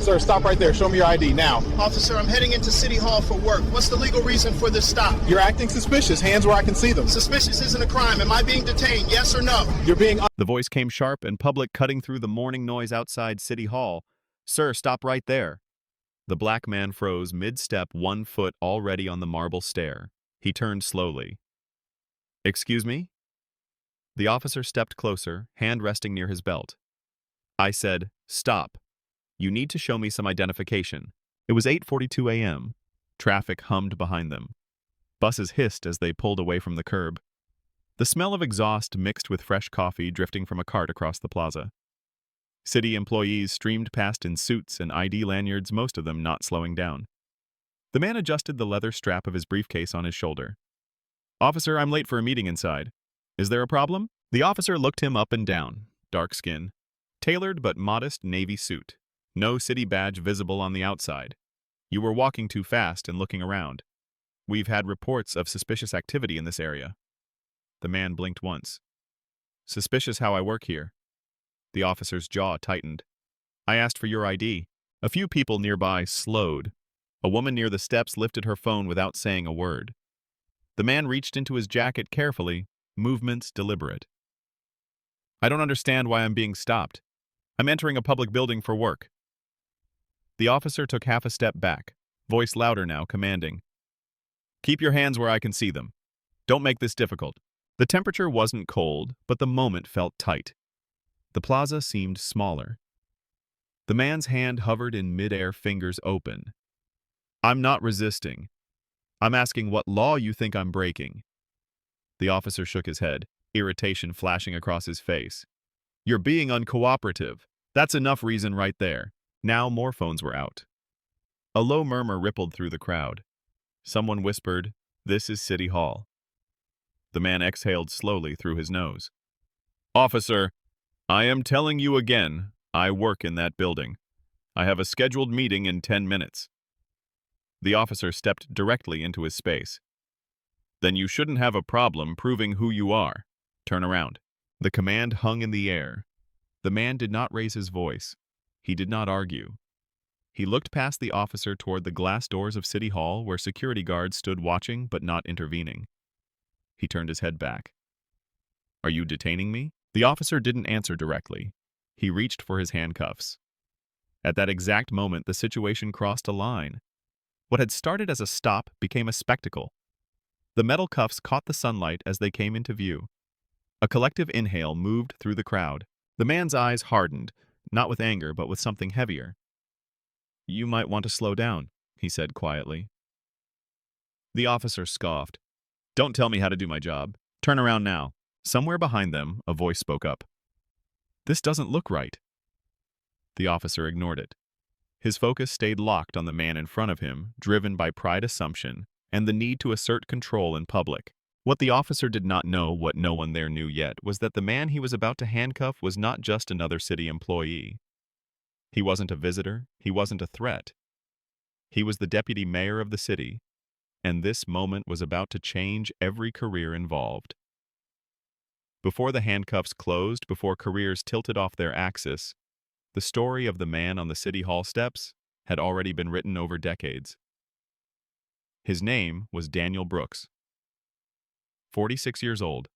Sir, stop right there. Show me your ID now. Officer, I'm heading into City Hall for work. What's the legal reason for this stop? You're acting suspicious. Hands where I can see them. Suspicious isn't a crime. Am I being detained? Yes or no? You're being... The voice came sharp and public, cutting through the morning noise outside City Hall. Sir, stop right there. The black man froze mid-step, 1 foot already on the marble stair. He turned slowly. Excuse me? The officer stepped closer, hand resting near his belt. I said, stop. You need to show me some identification. It was 8:42 a.m. Traffic hummed behind them. Buses hissed as they pulled away from the curb. The smell of exhaust mixed with fresh coffee drifting from a cart across the plaza. City employees streamed past in suits and ID lanyards, most of them not slowing down. The man adjusted the leather strap of his briefcase on his shoulder. Officer, I'm late for a meeting inside. Is there a problem? The officer looked him up and down. Dark skin. Tailored but modest navy suit. No city badge visible on the outside. You were walking too fast and looking around. We've had reports of suspicious activity in this area. The man blinked once. Suspicious how I work here. The officer's jaw tightened. I asked for your ID. A few people nearby slowed. A woman near the steps lifted her phone without saying a word. The man reached into his jacket carefully, movements deliberate. I don't understand why I'm being stopped. I'm entering a public building for work. The officer took half a step back, voice louder now, commanding. Keep your hands where I can see them. Don't make this difficult. The temperature wasn't cold, but the moment felt tight. The plaza seemed smaller. The man's hand hovered in midair, fingers open. I'm not resisting. I'm asking what law you think I'm breaking. The officer shook his head, irritation flashing across his face. You're being uncooperative. That's enough reason right there. Now more phones were out. A low murmur rippled through the crowd. Someone whispered, "This is City Hall." The man exhaled slowly through his nose. Officer, I am telling you again, I work in that building. I have a scheduled meeting in 10 minutes. The officer stepped directly into his space. Then you shouldn't have a problem proving who you are. Turn around. The command hung in the air. The man did not raise his voice. He did not argue. He looked past the officer toward the glass doors of City Hall where security guards stood watching but not intervening. He turned his head back. Are you detaining me? The officer didn't answer directly. He reached for his handcuffs. At that exact moment, the situation crossed a line. What had started as a stop became a spectacle. The metal cuffs caught the sunlight as they came into view. A collective inhale moved through the crowd. The man's eyes hardened, not with anger but with something heavier. You might want to slow down, he said quietly. The officer scoffed. Don't tell me how to do my job. Turn around now. Somewhere behind them, a voice spoke up. This doesn't look right. The officer ignored it. His focus stayed locked on the man in front of him, driven by pride assumption and the need to assert control in public. What the officer did not know, what no one there knew yet, was that the man he was about to handcuff was not just another city employee. He wasn't a visitor, he wasn't a threat. He was the deputy mayor of the city, and this moment was about to change every career involved. Before the handcuffs closed, before careers tilted off their axis, the story of the man on the City Hall steps had already been written over decades. His name was Daniel Brooks. 46 years old,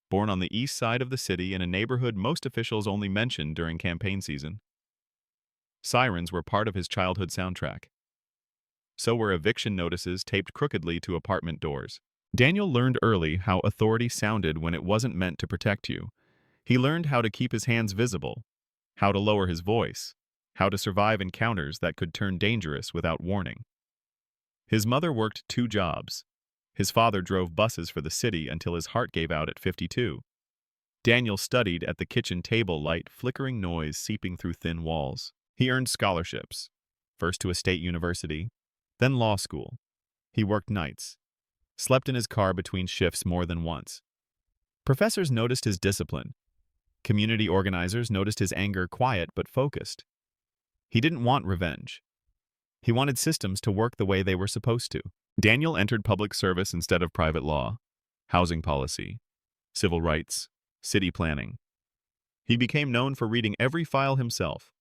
born on the east side of the city in a neighborhood most officials only mentioned during campaign season. Sirens were part of his childhood soundtrack. So were eviction notices taped crookedly to apartment doors. Daniel learned early how authority sounded when it wasn't meant to protect you. He learned how to keep his hands visible, how to lower his voice, how to survive encounters that could turn dangerous without warning. His mother worked 2 jobs. His father drove buses for the city until his heart gave out at 52. Daniel studied at the kitchen table, light flickering noise seeping through thin walls. He earned scholarships, first to a state university, then law school. He worked nights, slept in his car between shifts more than once. Professors noticed his discipline. Community organizers noticed his anger, quiet but focused. He didn't want revenge. He wanted systems to work the way they were supposed to. Daniel entered public service instead of private law, housing policy, civil rights, city planning. He became known for reading every file himself,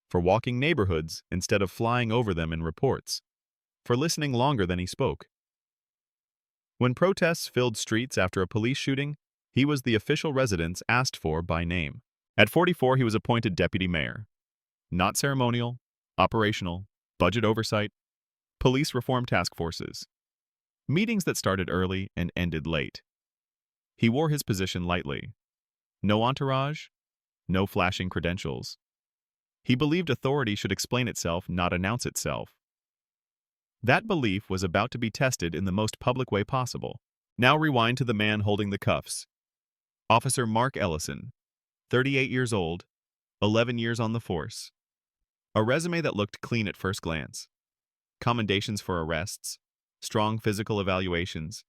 for walking neighborhoods instead of flying over them in reports, for listening longer than he spoke. When protests filled streets after a police shooting, he was the official residence asked for by name. At 44, he was appointed deputy mayor. Not ceremonial, operational, budget oversight, police reform task forces. Meetings that started early and ended late. He wore his position lightly. No entourage, no flashing credentials. He believed authority should explain itself, not announce itself. That belief was about to be tested in the most public way possible. Now rewind to the man holding the cuffs. Officer Mark Ellison, 38 years old, 11 years on the force. A resume that looked clean at first glance. Commendations for arrests, strong physical evaluations,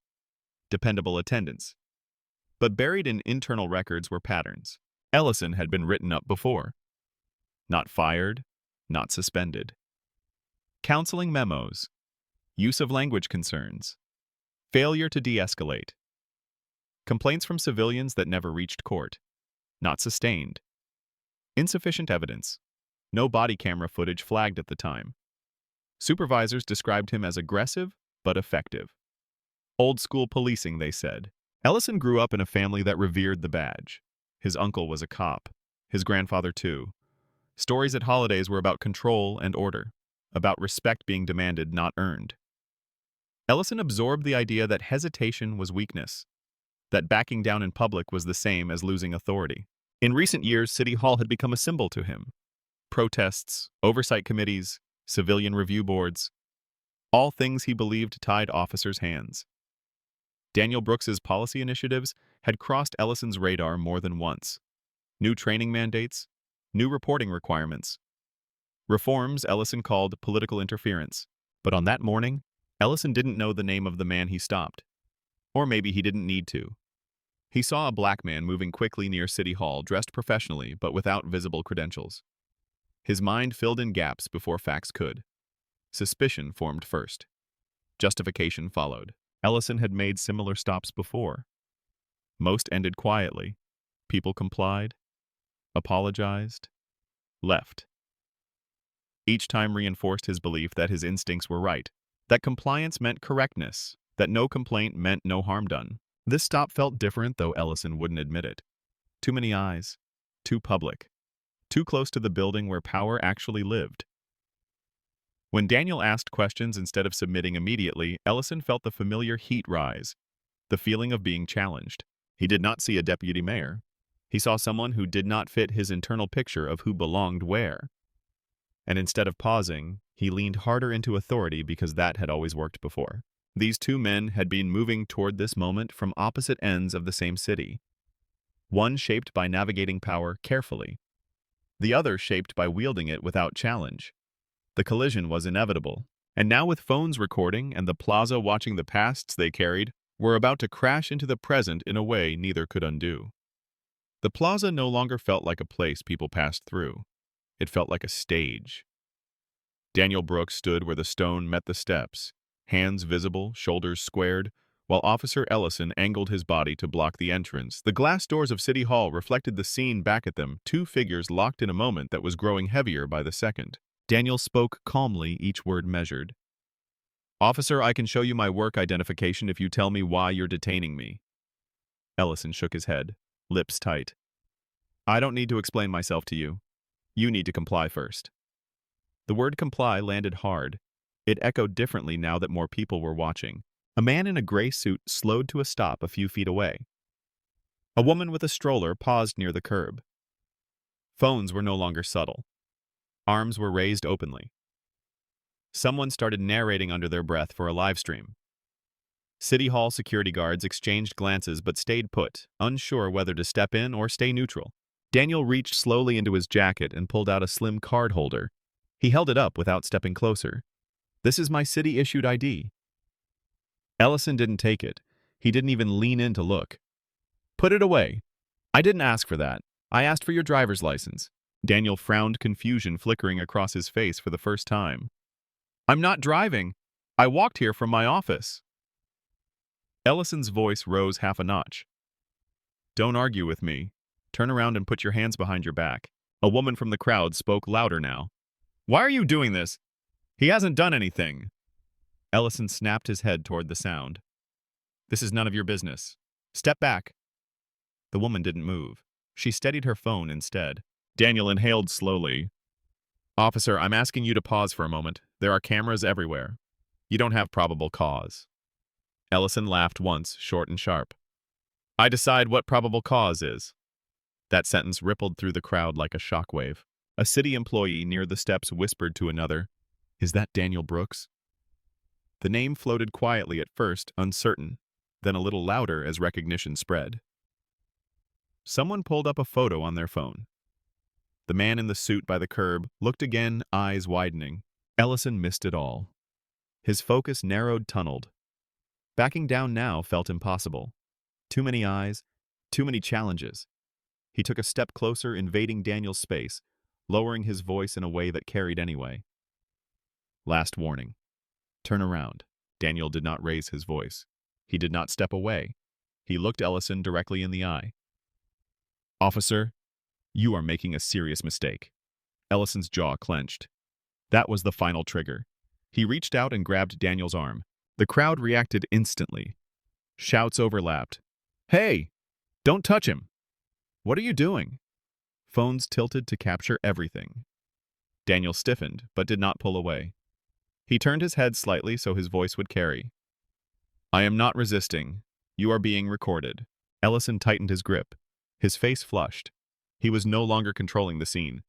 dependable attendance. But buried in internal records were patterns. Ellison had been written up before. Not fired, not suspended. Counseling memos. Use of language concerns. Failure to de-escalate. Complaints from civilians that never reached court. Not sustained. Insufficient evidence. No body camera footage flagged at the time. Supervisors described him as aggressive but effective. Old school policing, they said. Ellison grew up in a family that revered the badge. His uncle was a cop. His grandfather too. Stories at holidays were about control and order, about respect being demanded, not earned. Ellison absorbed the idea that hesitation was weakness, that backing down in public was the same as losing authority. In recent years, City Hall had become a symbol to him. Protests, oversight committees, civilian review boards, all things he believed tied officers' hands. Daniel Brooks's policy initiatives had crossed Ellison's radar more than once. New training mandates, new reporting requirements. Reforms Ellison called political interference. But on that morning, Ellison didn't know the name of the man he stopped. Or maybe he didn't need to. He saw a black man moving quickly near City Hall, dressed professionally but without visible credentials. His mind filled in gaps before facts could. Suspicion formed first. Justification followed. Ellison had made similar stops before. Most ended quietly. People complied, apologized, left. Each time reinforced his belief that his instincts were right, that compliance meant correctness, that no complaint meant no harm done. This stop felt different, though Ellison wouldn't admit it. Too many eyes, too public, too close to the building where power actually lived. When Daniel asked questions instead of submitting immediately, Ellison felt the familiar heat rise, the feeling of being challenged. He did not see a deputy mayor. He saw someone who did not fit his internal picture of who belonged where. And instead of pausing, he leaned harder into authority because that had always worked before. These two men had been moving toward this moment from opposite ends of the same city. One shaped by navigating power carefully. The other shaped by wielding it without challenge. The collision was inevitable, and now with phones recording and the plaza watching the pasts they carried, were about to crash into the present in a way neither could undo. The plaza no longer felt like a place people passed through. It felt like a stage. Daniel Brooks stood where the stone met the steps, hands visible, shoulders squared, while Officer Ellison angled his body to block the entrance. The glass doors of City Hall reflected the scene back at them, two figures locked in a moment that was growing heavier by the second. Daniel spoke calmly, each word measured. "Officer, I can show you my work identification if you tell me why you're detaining me." Ellison shook his head, lips tight. "I don't need to explain myself to you. You need to comply first." The word comply landed hard. It echoed differently now that more people were watching. A man in a gray suit slowed to a stop a few feet away. A woman with a stroller paused near the curb. Phones were no longer subtle. Arms were raised openly. Someone started narrating under their breath for a live stream. City Hall security guards exchanged glances but stayed put, unsure whether to step in or stay neutral. Daniel reached slowly into his jacket and pulled out a slim card holder. He held it up without stepping closer. "This is my city-issued ID." Ellison didn't take it. He didn't even lean in to look. "Put it away. I didn't ask for that. I asked for your driver's license." Daniel frowned, confusion flickering across his face for the first time. "I'm not driving. I walked here from my office." Ellison's voice rose half a notch. "Don't argue with me. Turn around and put your hands behind your back." A woman from the crowd spoke louder now. Why are you doing this? He hasn't done anything. Ellison snapped his head toward the sound. This is none of your business. Step back. The woman didn't move. She steadied her phone instead. Daniel inhaled slowly. Officer, I'm asking you to pause for a moment. There are cameras everywhere. You don't have probable cause. Ellison laughed once, short and sharp. I decide what probable cause is. That sentence rippled through the crowd like a shockwave. A city employee near the steps whispered to another, Is that Daniel Brooks? The name floated quietly at first, uncertain, then a little louder as recognition spread. Someone pulled up a photo on their phone. The man in the suit by the curb looked again, eyes widening. Ellison missed it all. His focus narrowed, tunneled. Backing down now felt impossible. Too many eyes, too many challenges. He took a step closer, invading Daniel's space, lowering his voice in a way that carried anyway. Last warning. Turn around. Daniel did not raise his voice. He did not step away. He looked Ellison directly in the eye. Officer, you are making a serious mistake. Ellison's jaw clenched. That was the final trigger. He reached out and grabbed Daniel's arm. The crowd reacted instantly. Shouts overlapped. Hey! Don't touch him! What are you doing? Phones tilted to capture everything. Daniel stiffened, but did not pull away. He turned his head slightly so his voice would carry. I am not resisting. You are being recorded. Ellison tightened his grip. His face flushed. He was no longer controlling the scene.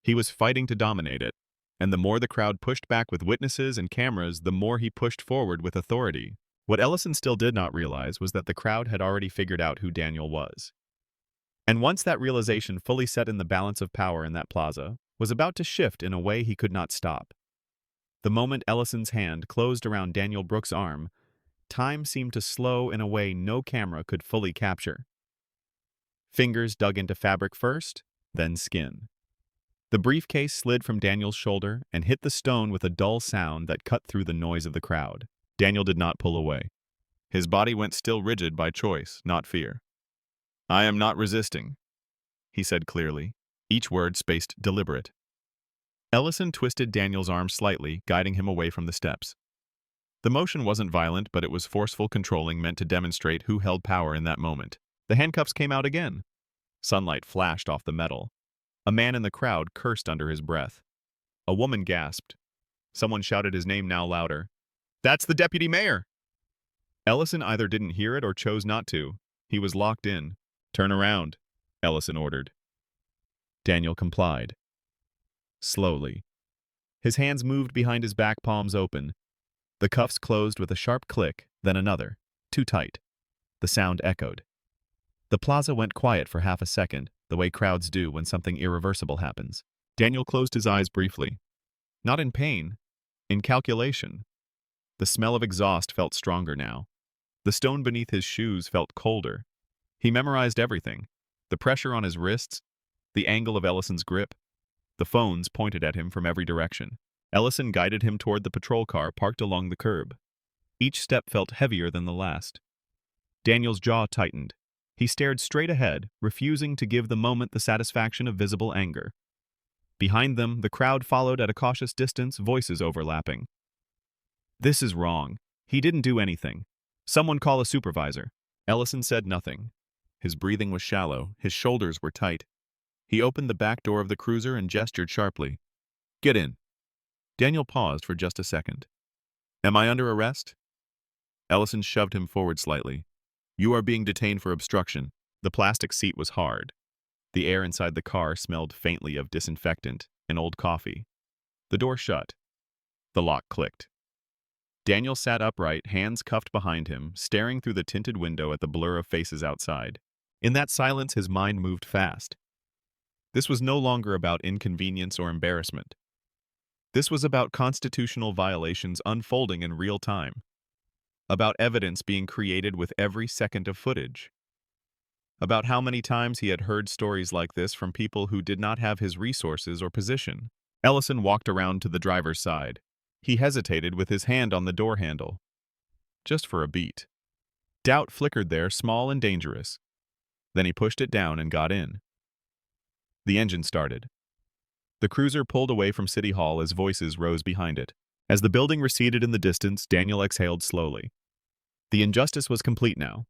He was fighting to dominate it, and the more the crowd pushed back with witnesses and cameras, the more he pushed forward with authority. What Ellison still did not realize was that the crowd had already figured out who Daniel was. And once that realization fully set in, the balance of power in that plaza was about to shift in a way he could not stop. The moment Ellison's hand closed around Daniel Brooks' arm, time seemed to slow in a way no camera could fully capture. Fingers dug into fabric first, then skin. The briefcase slid from Daniel's shoulder and hit the stone with a dull sound that cut through the noise of the crowd. Daniel did not pull away. His body went still, rigid by choice, not fear. I am not resisting, he said clearly, each word spaced deliberate. Ellison twisted Daniel's arm slightly, guiding him away from the steps. The motion wasn't violent, but it was forceful controlling, meant to demonstrate who held power in that moment. The handcuffs came out again. Sunlight flashed off the metal. A man in the crowd cursed under his breath. A woman gasped. Someone shouted his name now louder. That's the deputy mayor! Ellison either didn't hear it or chose not to. He was locked in. Turn around, Ellison ordered. Daniel complied. Slowly. His hands moved behind his back, palms open. The cuffs closed with a sharp click, then another. Too tight. The sound echoed. The plaza went quiet for half a second, the way crowds do when something irreversible happens. Daniel closed his eyes briefly. Not in pain, in calculation. The smell of exhaust felt stronger now. The stone beneath his shoes felt colder. He memorized everything. The pressure on his wrists, the angle of Ellison's grip. The phones pointed at him from every direction. Ellison guided him toward the patrol car parked along the curb. Each step felt heavier than the last. Daniel's jaw tightened. He stared straight ahead, refusing to give the moment the satisfaction of visible anger. Behind them, the crowd followed at a cautious distance, voices overlapping. This is wrong. He didn't do anything. Someone call a supervisor. Ellison said nothing. His breathing was shallow, his shoulders were tight. He opened the back door of the cruiser and gestured sharply. Get in. Daniel paused for just a second. Am I under arrest? Ellison shoved him forward slightly. You are being detained for obstruction. The plastic seat was hard. The air inside the car smelled faintly of disinfectant and old coffee. The door shut. The lock clicked. Daniel sat upright, hands cuffed behind him, staring through the tinted window at the blur of faces outside. In that silence, his mind moved fast. This was no longer about inconvenience or embarrassment. This was about constitutional violations unfolding in real time. About evidence being created with every second of footage. About how many times he had heard stories like this from people who did not have his resources or position. Ellison walked around to the driver's side. He hesitated with his hand on the door handle. Just for a beat. Doubt flickered there, small and dangerous. Then he pushed it down and got in. The engine started. The cruiser pulled away from City Hall as voices rose behind it. As the building receded in the distance, Daniel exhaled slowly. The injustice was complete now.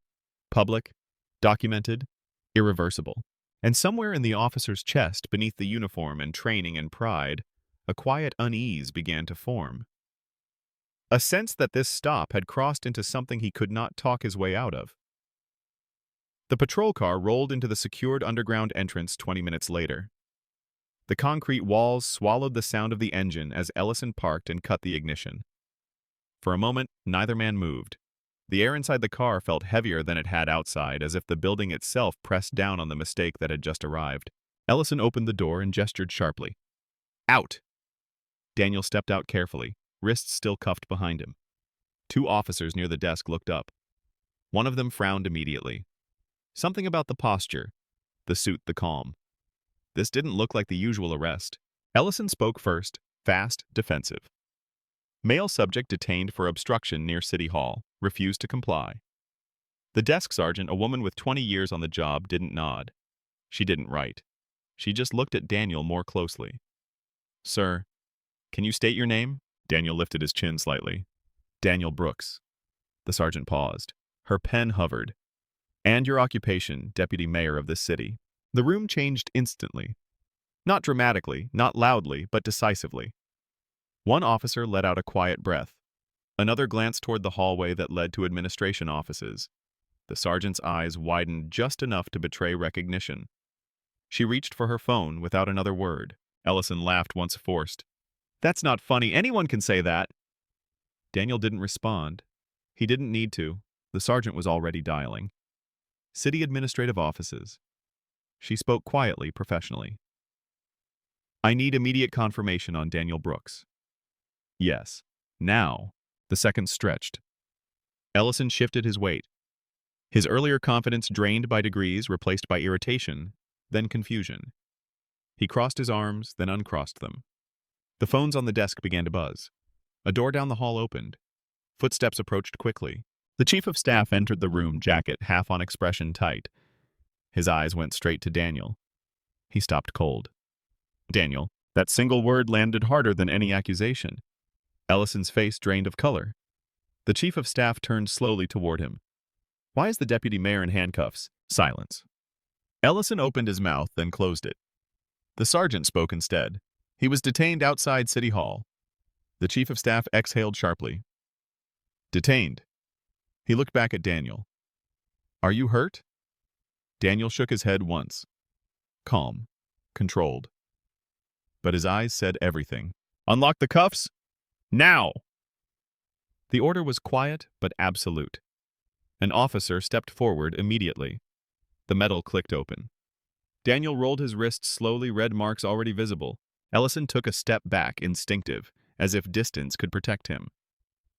Public, documented, irreversible. And somewhere in the officer's chest, beneath the uniform and training and pride, a quiet unease began to form. A sense that this stop had crossed into something he could not talk his way out of. The patrol car rolled into the secured underground entrance 20 minutes later. The concrete walls swallowed the sound of the engine as Ellison parked and cut the ignition. For a moment, neither man moved. The air inside the car felt heavier than it had outside, as if the building itself pressed down on the mistake that had just arrived. Ellison opened the door and gestured sharply. Out! Daniel stepped out carefully, wrists still cuffed behind him. Two officers near the desk looked up. One of them frowned immediately. Something about the posture, the suit, the calm. This didn't look like the usual arrest. Ellison spoke first, fast, defensive. Male subject detained for obstruction near City Hall, refused to comply. The desk sergeant, a woman with 20 years on the job, didn't nod. She didn't write. She just looked at Daniel more closely. Sir, can you state your name? Daniel lifted his chin slightly. Daniel Brooks. The sergeant paused. Her pen hovered. And your occupation, deputy mayor of this city. The room changed instantly. Not dramatically, not loudly, but decisively. One officer let out a quiet breath. Another glanced toward the hallway that led to administration offices. The sergeant's eyes widened just enough to betray recognition. She reached for her phone without another word. Ellison laughed once forced. That's not funny. Anyone can say that. Daniel didn't respond. He didn't need to. The sergeant was already dialing. City administrative offices. She spoke quietly, professionally. I need immediate confirmation on Daniel Brooks. Yes. Now. The seconds stretched. Ellison shifted his weight. His earlier confidence drained by degrees, replaced by irritation, then confusion. He crossed his arms, then uncrossed them. The phones on the desk began to buzz. A door down the hall opened. Footsteps approached quickly. The chief of staff entered the room, jacket half on expression tight. His eyes went straight to Daniel. He stopped cold. Daniel, that single word landed harder than any accusation. Ellison's face drained of color. The chief of staff turned slowly toward him. Why is the deputy mayor in handcuffs? Silence. Ellison opened his mouth, then closed it. The sergeant spoke instead. He was detained outside City Hall. The chief of staff exhaled sharply. Detained. He looked back at Daniel. Are you hurt? Daniel shook his head once. Calm. Controlled. But his eyes said everything. Unlock the cuffs! Now! The order was quiet but absolute. An officer stepped forward immediately. The metal clicked open. Daniel rolled his wrists slowly, red marks already visible. Ellison took a step back, instinctive, as if distance could protect him.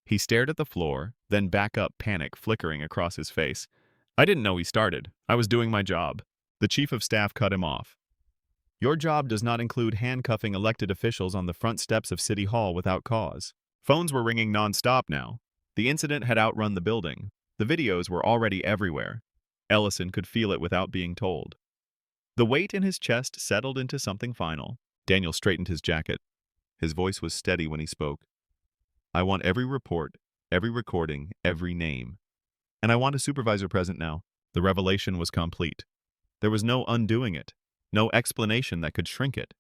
He stared at the floor, then back up, panic flickering across his face. I didn't know he started. I was doing my job. The chief of staff cut him off. Your job does not include handcuffing elected officials on the front steps of City Hall without cause. Phones were ringing non-stop now. The incident had outrun the building. The videos were already everywhere. Ellison could feel it without being told. The weight in his chest settled into something final. Daniel straightened his jacket. His voice was steady when he spoke. I want every report, every recording, every name. And I want a supervisor present now. The revelation was complete. There was no undoing it, no explanation that could shrink it.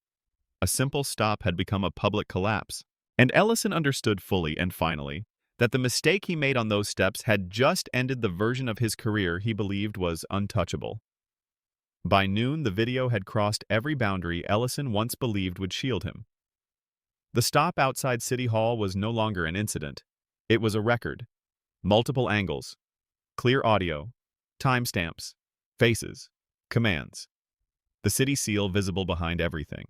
A simple stop had become a public collapse. And Ellison understood fully and finally that the mistake he made on those steps had just ended the version of his career he believed was untouchable. By noon, the video had crossed every boundary Ellison once believed would shield him. The stop outside City Hall was no longer an incident. It was a record. Multiple angles, clear audio, timestamps, faces, commands. The city seal visible behind everything.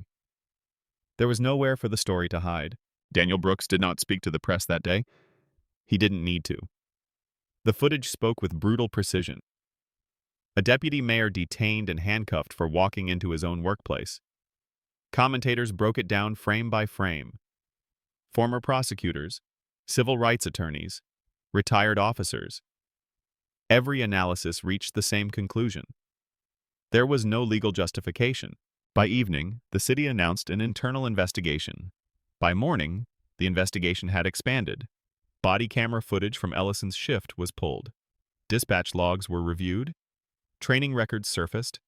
There was nowhere for the story to hide. Daniel Brooks did not speak to the press that day. He didn't need to. The footage spoke with brutal precision. A deputy mayor detained and handcuffed for walking into his own workplace. Commentators broke it down frame by frame. Former prosecutors, civil rights attorneys, retired officers. Every analysis reached the same conclusion. There was no legal justification. By evening, the city announced an internal investigation. By morning, the investigation had expanded. Body camera footage from Ellison's shift was pulled. Dispatch logs were reviewed. Training records surfaced.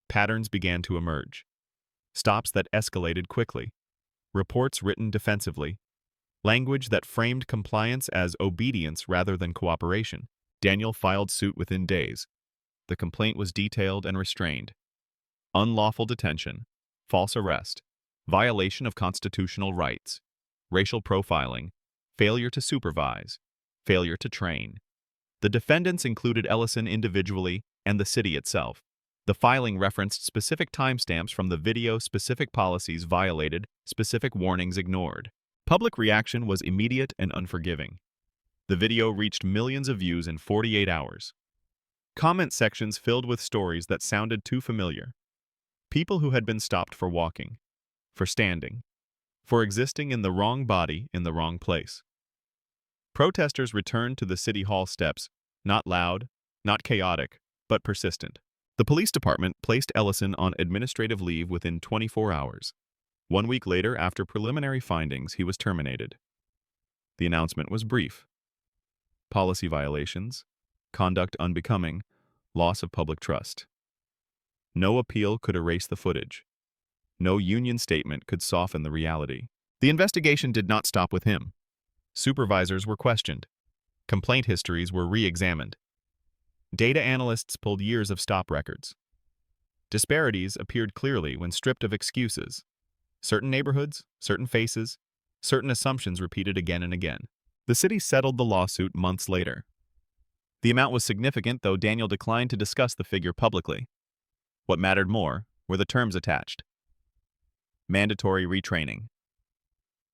Patterns began to emerge. Stops that escalated quickly. Reports written defensively. Language that framed compliance as obedience rather than cooperation. Daniel filed suit within days. The complaint was detailed and restrained. Unlawful detention, false arrest, violation of constitutional rights, racial profiling, failure to supervise, failure to train. The defendants included Ellison individually and the city itself. The filing referenced specific timestamps from the video, specific policies violated, specific warnings ignored. Public reaction was immediate and unforgiving. The video reached millions of views in 48 hours. Comment sections filled with stories that sounded too familiar. People who had been stopped for walking, for standing, for existing in the wrong body in the wrong place. Protesters returned to the city hall steps, not loud, not chaotic, but persistent. The police department placed Ellison on administrative leave within 24 hours. 1 week later, after preliminary findings, he was terminated. The announcement was brief. Policy violations, conduct unbecoming, loss of public trust. No appeal could erase the footage. No union statement could soften the reality. The investigation did not stop with him. Supervisors were questioned. Complaint histories were re-examined. Data analysts pulled years of stop records. Disparities appeared clearly when stripped of excuses. Certain neighborhoods, certain faces, certain assumptions repeated again and again. The city settled the lawsuit months later. The amount was significant, though Daniel declined to discuss the figure publicly. What mattered more were the terms attached. Mandatory retraining.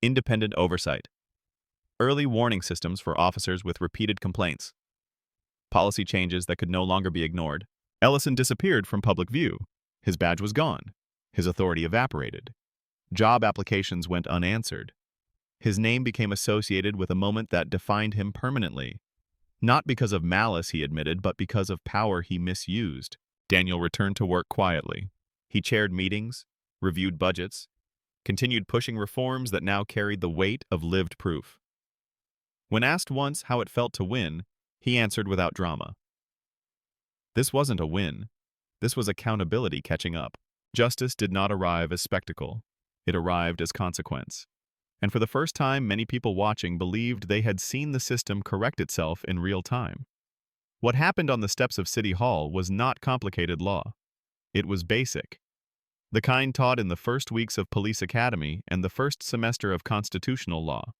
Independent oversight. Early warning systems for officers with repeated complaints. Policy changes that could no longer be ignored. Ellison disappeared from public view. His badge was gone. His authority evaporated. Job applications went unanswered. His name became associated with a moment that defined him permanently. Not because of malice, he admitted, but because of power he misused. Daniel returned to work quietly. He chaired meetings, reviewed budgets, continued pushing reforms that now carried the weight of lived proof. When asked once how it felt to win, he answered without drama. This wasn't a win. This was accountability catching up. Justice did not arrive as spectacle. It arrived as consequence. And for the first time, many people watching believed they had seen the system correct itself in real time. What happened on the steps of City Hall was not complicated law. It was basic. The kind taught in the first weeks of police academy and the first semester of constitutional law.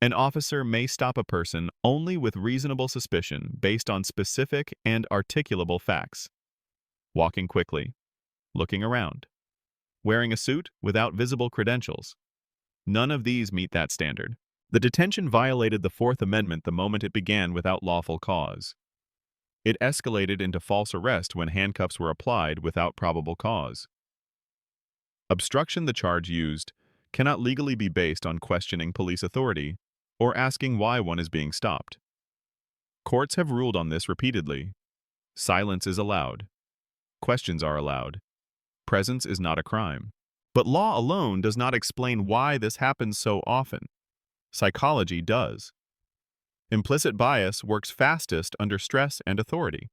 An officer may stop a person only with reasonable suspicion based on specific and articulable facts. Walking quickly, looking around, wearing a suit without visible credentials. None of these meet that standard. The detention violated the Fourth Amendment the moment it began without lawful cause. It escalated into false arrest when handcuffs were applied without probable cause. Obstruction, the charge used, cannot legally be based on questioning police authority or asking why one is being stopped. Courts have ruled on this repeatedly. Silence is allowed. Questions are allowed. Presence is not a crime. But law alone does not explain why this happens so often. Psychology does. Implicit bias works fastest under stress and authority.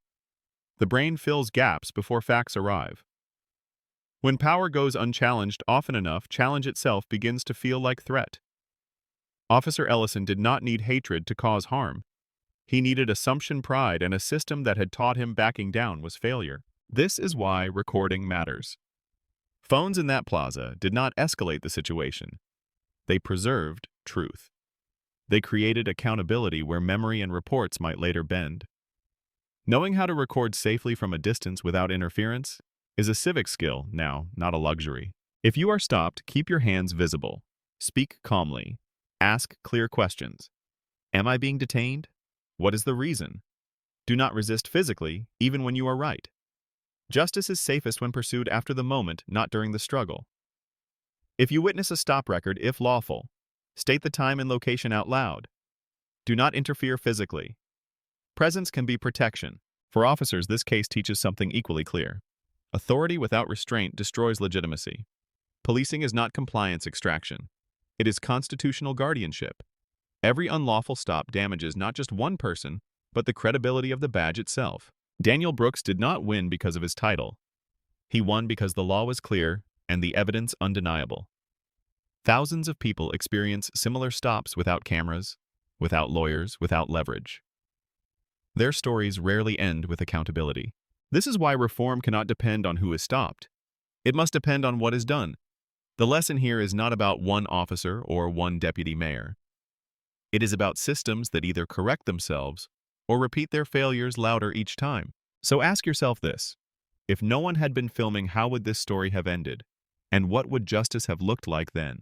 The brain fills gaps before facts arrive. When power goes unchallenged often enough, challenge itself begins to feel like threat. Officer Ellison did not need hatred to cause harm. He needed assumption pride, and a system that had taught him backing down was failure. This is why recording matters. Phones in that plaza did not escalate the situation. They preserved truth. They created accountability where memory and reports might later bend. Knowing how to record safely from a distance without interference is a civic skill now, not a luxury. If you are stopped, keep your hands visible. Speak calmly. Ask clear questions. Am I being detained? What is the reason? Do not resist physically, even when you are right. Justice is safest when pursued after the moment, not during the struggle. If you witness a stop record, if lawful, state the time and location out loud. Do not interfere physically. Presence can be protection. For officers, this case teaches something equally clear. Authority without restraint destroys legitimacy. Policing is not compliance extraction. It is constitutional guardianship. Every unlawful stop damages not just one person, but the credibility of the badge itself. Daniel Brooks did not win because of his title. He won because the law was clear and the evidence undeniable. Thousands of people experience similar stops without cameras, without lawyers, without leverage. Their stories rarely end with accountability. This is why reform cannot depend on who is stopped. It must depend on what is done. The lesson here is not about one officer or one deputy mayor. It is about systems that either correct themselves or repeat their failures louder each time. So ask yourself this: if no one had been filming, how would this story have ended? And what would justice have looked like then?